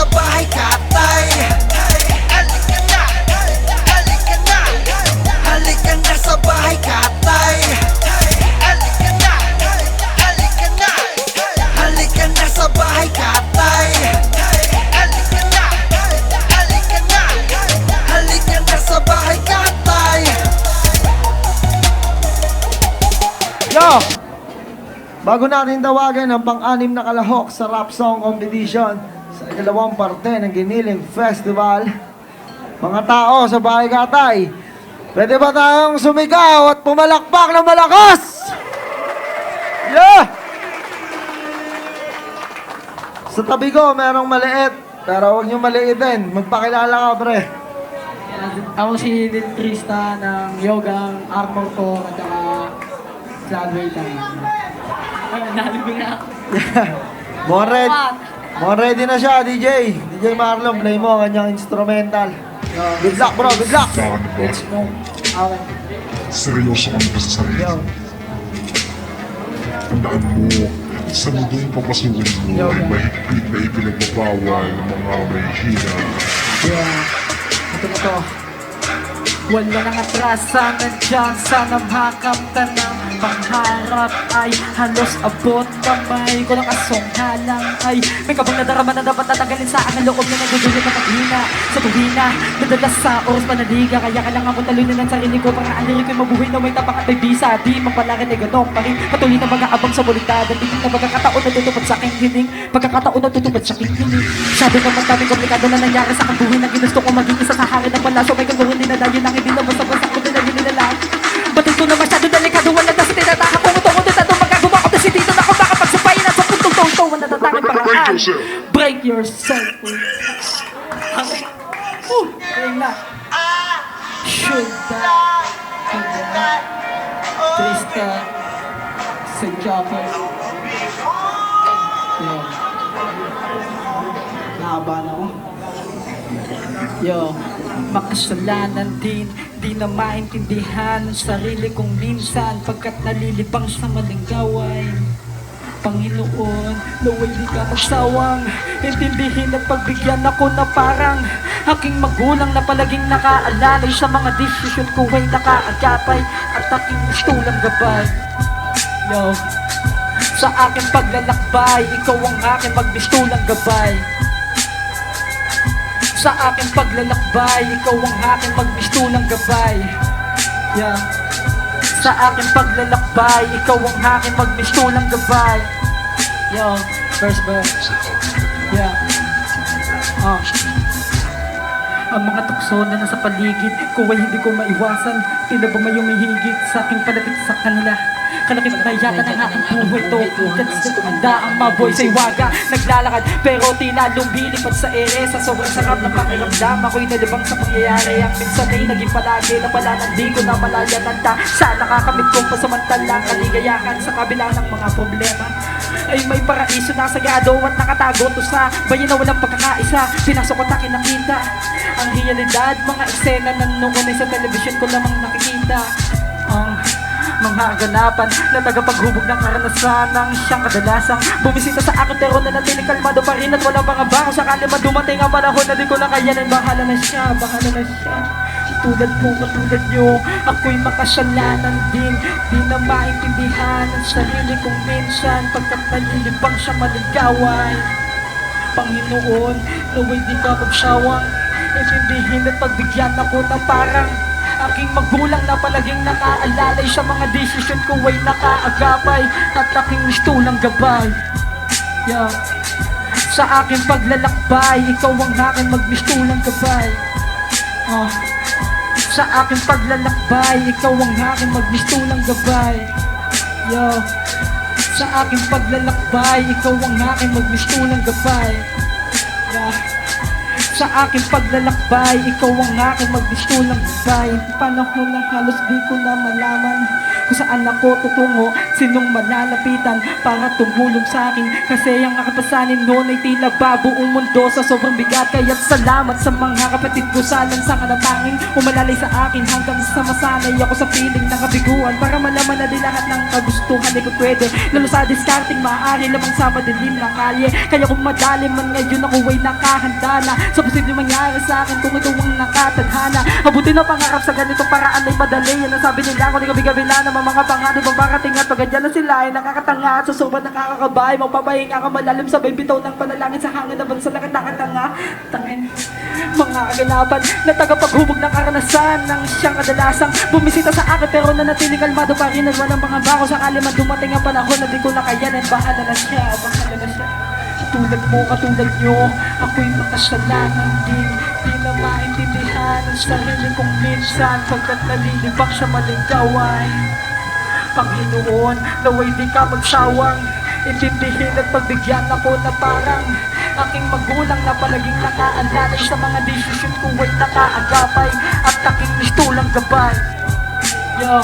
sa bahay katay. Halika na, halika na, halika na sa bahay katay. Halika na, halika na, halika na sa bahay katay. Halika na, halika na, halika na sa bahay katay. Yo! Bago natin tawagan ang pang-anim na kalahok sa rap song competition sa ikalawang parte ng Giniling Festival, mga tao sa bahay katay, pwede ba tayong sumigaw at pumalakpak ng malakas? Yeah! Sa tabi ko, merong maliit, pero huwag niyo maliitin. Magpakilala ka, pre. Ako si Lil Trista ng Yogang Armor ko at saka Flatway time. Ay, nalibig na ako. More ready na siya, DJ. DJ Marlon, play mo ang kanyang instrumental. Good luck, bro. Good luck. Tandaan ba? Let's go. Okay. Seryoso kami ka sa sarili. Yo. Tandaan mo, sa mundong papasukin mo ay mahigpit na ipinagbabawal ng mga may hina. Yeah. Ito na to. Wala nang atrasan, nandiyan sana makamta ng pangarap ay halos abot kamay ko lang asong halang ay may kabang nadarama na dapat tatagalin sa aking loob na nagugulit na paghina sa tuwina, madalas sa oras panaliga kaya kailangan ko talunin ang sarili ko para ang lirik ko'y mabuhay na may tapak at may bisa di mapalakin ay ganong pa rin patuloy na mag-aabang sa bulitada tingin na pagkakataon na tutupad sa aking hiling pagkakataon na tutupad sa aking hiling sabi ko daming komplikado na nangyari sa kabuhay na ginusto ko maging isa sa hari ng palaso may kagawin din na dayon ang hindi na basta-basta ko din na yun nilalang ba't ito na masyado delikado wala na sa tinataka kung ito ko dito magagawa ko na si dito na ako makapagsabayin at sa puntong tong wala natatangin paraan break yourself okay ayun na should that Trista St. Jopper yo laban ako yo makasalanan din di na maintindihan ang sarili kong minsan pagkat nalilibang sa maling gawain Panginoon, naway di ka magsawang intindihin at pagbigyan ako na parang aking magulang na palaging nakaalalay sa mga desisyon ko ay nakaagapay at aking istulang gabay yo sa aking paglalakbay ikaw ang aking magbistulang gabay sa aking paglalakbay, ikaw ang aking magbistulang gabay. Yeah. Sa aking paglalakbay, ikaw ang aking magbistulang gabay. Yo, first verse. Yeah. Ang mga tukso na nasa paligid ko ay hindi ko maiwasan. Tila ba may umihigit sa aking palapit sa kanila. Kalakip na yata ng aking buhay to That's the kumanda ang maboy sa iwaga naglalakad pero tila lumilipad sa ere sa sobrang sarap ng pakiramdam ako'y nalibang sa pangyayari ang minsan ay naging palagi na pala nandi ko na malaya tanda sa nakakamit kong pasamantalang kaligayahan sa kabila ng mga problema ay may paraiso na sagado at nakatago to sa bayan na walang pagkakaisa pinasok ko takin nakita ang realidad mga eksena na noon ay sa television ko lamang nakikita mga ganapan na tagapaghubog ng karanasan ng siyang kadalasang bumisita sa akin pero nanatiling kalmado pa rin at walang pangamba kung sakali man dumating ang panahon na di ko na kayanan bahala na siya tulad mo katulad nyo ako'y makasalanan din di na maintindihan ang sarili kong minsan pagkat nalilibang sa maligaway Panginoon naway di ka magsawang intindihin at pagbigyan ako ng parang aking magulang na palaging nakaalalay sa mga desisyon ko ay nakaagapay at aking mistulang gabay yeah. Sa aking paglalakbay, ikaw ang aking magmistulang gabay Sa aking paglalakbay, ikaw ang aking magmistulang gabay yeah. Sa aking paglalakbay, ikaw ang aking magmistulang gabay yeah. Sa aking paglalakbay, ikaw ang aking magbistulang gabay Panahon na halos di ko na malaman kung saan ako tutungo, sinong malalapitan para tumulong sa akin. Kasi ang nakapasanin noon ay tila babuong mundo sa sobrang bigat. Kaya't salamat sa mga kapatid ko sa lansang na tanging umalalay sa akin hanggang sa masanay ako sa piling ng kabiguan. Para malaman na di lahat ng kagustuhan ay pwede, lalo sa discarding maaari lamang sa madilim na kalye. Kaya kung madali man ngayon ako ay nakahanda na sa posibleng mangyari sa akin kung ito ang nakatadhana. Abutin na pangarap sa ganitong paraan ay madali. Yan ang sabi nila kung di gabi-gabi na ng mga pangarap ang parating at pagadyan na sila ay nakakatanga at sa sobrang nakakakabay. Magpapahinga ka malalim sabay bitaw ng panalangin sa hangin na bansa na nakatanga. Tangin mga kaganapan na tagapaghubog ng karanasan ng siyang kadalasang bumisita sa akin pero nanatiling kalmado pa rin. Walang mga bako sakali man dumating ang panahon na di ko na kayanin. Bahala na siya, bahala na siya. Katulad mo, katulad nyo, ako'y makasalanan din. Di na maintindihan ang sarili kong minsan pagkat nalilibak sa maling gawain. Panginoon, naway di ka magsawang intindihin at pagbigyan ako na parang aking magulang na palaging nakaalalay sa mga desisyon ko ay nakaagapay at aking mistulang gabay. Yo,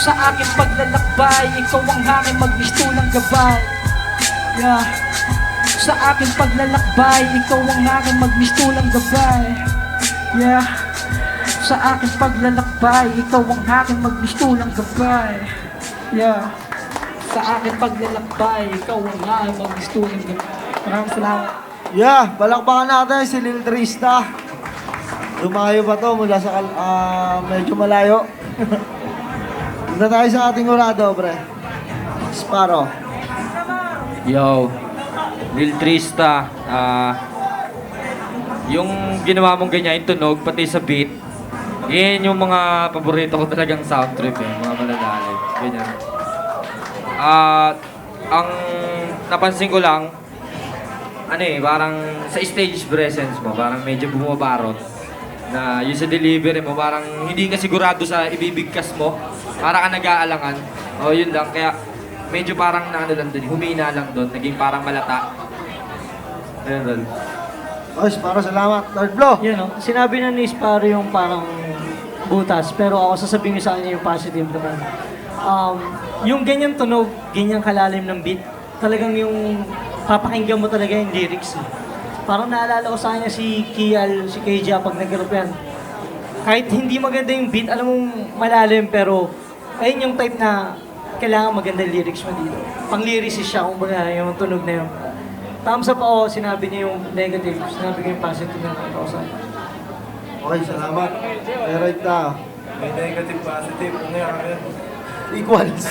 sa aking paglalakbay, ikaw ang aking magmistulang gabay. Yeah. Sa aking paglalakbay, ikaw ang aking magmistulang gabay. Yeah. Sa aking paglalakbay, ikaw ang aking magmistulang gabay. Yeah. Sa aking paglalakbay, ikaw ang aking magmistulang gabay. Maraming salamat. Yeah, palakpakan natin si Lil Trista. Lumayo pa to mula sa medyo malayo. Punta tayo sa ating urado, pre. Sparrow. Yo, Lil Trista, yung ginawa mong ganyan, yung tunog, pati sa beat, yan yung mga paborito ko talagang sound trip eh, mga malalalim, ganyan. Ang napansin ko lang, ano eh, parang sa stage presence mo, parang medyo bumabarot, na yung sa delivery mo, parang hindi ka sigurado sa ibibigkas mo, parang ka nag-aalangan, o yun lang, kaya medyo parang na ano lang dun, humina lang dun, naging parang malata. Ayun dun. Oh, Sparrow, salamat. Third blow. Yun, no? Sinabi na ni Sparrow yung parang butas, pero ako sasabihin ko sa kanya yung positive naman. Yung ganyan tunog, ganyan kalalim ng beat, talagang yung papakinggan mo talaga yung lyrics. Eh. Parang naalala ko sa kanya si Kial, si Keija pag nag-group yan. Kahit hindi maganda yung beat, alam mong malalim, pero ayun yung type na kailangan maganda lyrics mo dito. Pang-lyricist siya, kung baga yung tunog na yun. Thumbs up ako, sinabi niya yung negative, sinabi ko yung positive na ako sa akin. Okay, salamat. Right na. May negative, positive. Ano yan? Equals.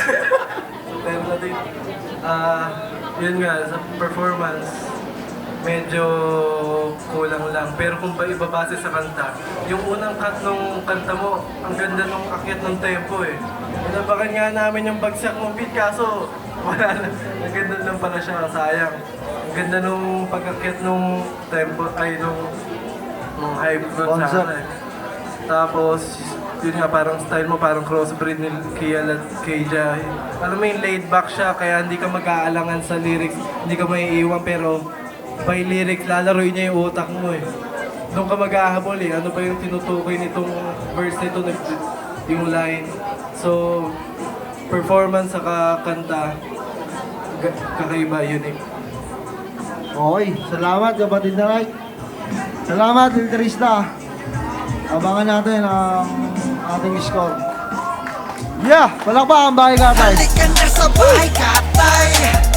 Alternative. Yun nga, sa performance, medyo kulang lang. Pero kung ba ibabase sa kanta, yung unang cut nung kanta mo, ang ganda nung akyat ng tempo eh. Inabakan nga namin yung bagsak ng beat, kaso wala na. Ang ganda lang pala siya, sayang. Ang ganda nung pag-akyat nung tempo, ay nung hype nun sa Concept. akin. Tapos, yun nga, parang style mo, parang crossbreed ni Kial at Keija. Alam mo yung laid back siya, kaya hindi ka mag-aalangan sa lyrics, hindi ka maiiwan, pero by lyrics, lalaroin niya yung utak mo eh. Doon ka mag-ahabol eh, ano ba yung tinutukoy nitong verse nito, yung line. So, performance sa kanta, kakaiba, unique. Okay, salamat kapatid na right. Salamat, Lil Trista. Abangan natin ang ating score. Yeah, palakpakan, Bahay Katay. Halika na sa bahay, katay.